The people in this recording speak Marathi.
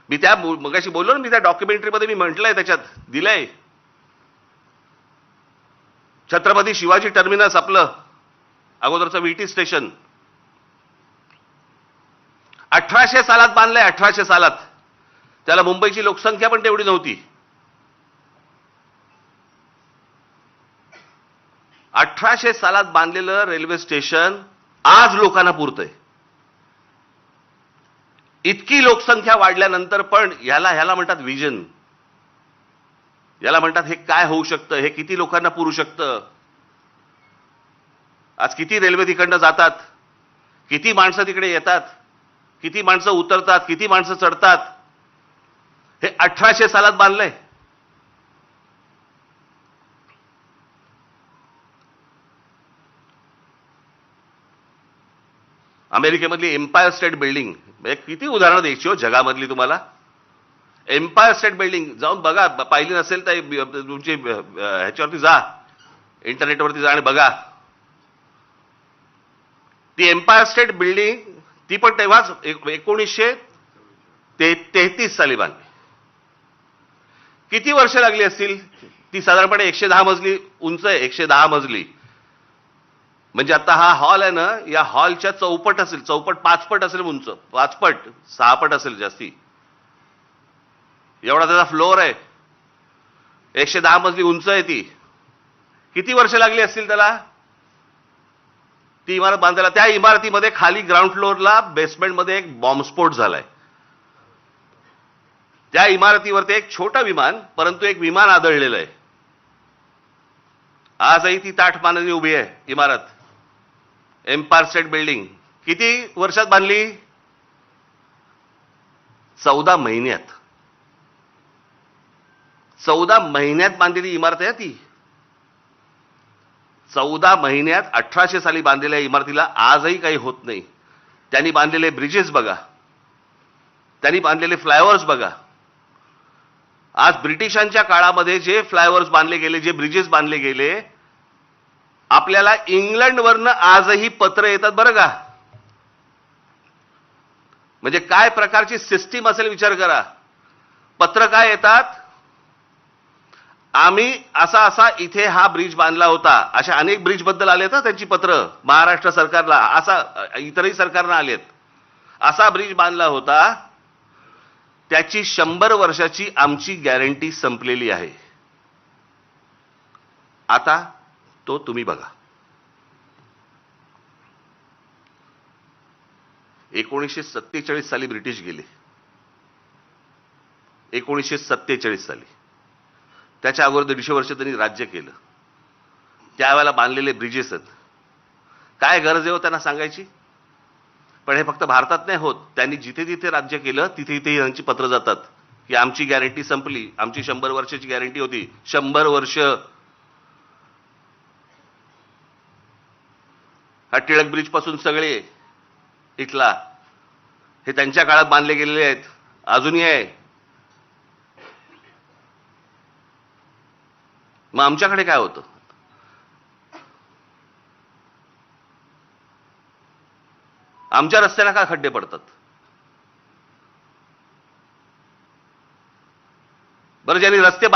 मी त्या मगाशी बोललो ना, मी त्या डॉक्युमेंटरीमध्ये मी म्हटलंय, त्याच्यात दिलंय. छत्रपती शिवाजी टर्मिनस आपलं अगोदरचं VT स्टेशन 1800 सालात बांधलंय. 1800 सालात. त्याला मुंबईची लोकसंख्या पण तेवढी नव्हती. 1800 सालात बांधलेलं रेल्वे स्टेशन आज लोकांना पुरतंय. इतकी लोकसंख्या वाढल्यानंतर पण ह्याला म्हणतात विजन. याला म्हणतात हे काय होऊ शकतं, हे किती लोकांना पुरू शकतं. आज किती रेल्वे तिकडनं जातात, किती माणसं तिकडे येतात, किती माणसं उतरतात, किती माणसं चढतात. हे 1800 सालात बांधलंय. अमेरिकेमधली एम्पायर स्टेट बिल्डिंग, किती उदाहरणं द्यायची हो जगामधली तुम्हाला. एम्पायर स्टेट बिल्डिंग जाऊन बघा, पाहिली नसेल तर तुमची ह्याच्यावरती जा, इंटरनेटवरती जा आणि बघा. ती एम्पायर स्टेट बिल्डिंग ती पण तेव्हाच 1933 साली बांधली. किती वर्ष लागली असतील. ती साधारणपणे 110 मजली उंच आहे. 110 मजली म्हणजे आता हा हॉल आहे ना, या हॉलच्या चौपट असेल. चौपट 5 पट असेल उंच, 5 पट 6 पट असेल जास्ती. एवढा त्याचा फ्लोअर आहे. 110 मजली उंच आहे ती. किती वर्ष लागली असतील त्याला ती इमारत बांधायला. त्या इमारतीमध्ये खाली ग्राउंड फ्लोअरला बेसमेंटमध्ये एक बॉम्बस्फोट झालाय. त्या इमारतीवरती एक छोटं विमान, परंतु एक विमान आदळलेलं आहे. आजही ती ताठ मानेने उभी आहे इमारत. एम्पायर स्टेट बिल्डिंग किती वर्षात बांधली. 14 महिन्यात. 14 महिन्यात बांधलेली इमारत आहे ती. 14 महिन्यात 1800 साली बांधलेल्या इमारतीला आजही काही होत नाही. त्यांनी बांधलेले ब्रिजेस बघा, त्यांनी बांधलेले फ्लायओव्हर्स बघा. आज ब्रिटिशांच्या काळामध्ये जे फ्लायओव्हर्स बांधले गेले, जे ब्रिजेस बांधले गेले, आपल्याला इंग्लंडवरनं आजही पत्र येतात बरं का. म्हणजे काय प्रकारची सिस्टीम असेल विचार करा. पत्र काय येतात, आम्ही असा असा इथे हा ब्रिज बांधला होता. अशा अनेक ब्रिज बद्दल आले तर त्यांची पत्र महाराष्ट्र सरकारला, असा इतरही सरकारना आलेत. असा ब्रिज बांधला होता, त्याची 100 वर्षाची आमची गॅरंटी संपलेली आहे. आता तो तुम्ही बघा. 1947 साली ब्रिटिश गेले. 1947 साली. त्याच्या अगोदर 150 वर्ष त्यांनी राज्य केलं. त्यावेळेला बांधलेले ब्रिजेस आहेत. काय गरज आहे हो त्यांना सांगायची. पण हे फक्त भारतात नाही होत. त्यांनी जिथे जिथे राज्य केलं तिथे तिथे यांची पत्र जातात की आमची गॅरंटी संपली. आमची 100 वर्षाची गॅरंटी होती. 100 वर्ष. हा टिळक ब्रिज पासून सगळे इथला हे त्यांच्या काळात बांधले गेलेले आहेत. अजूनही आहे. मग आमच्याकडे काय होतं. आमच्या रस्त्याला का खड्डे पडतात. बरं, ज्यांनी रस्ते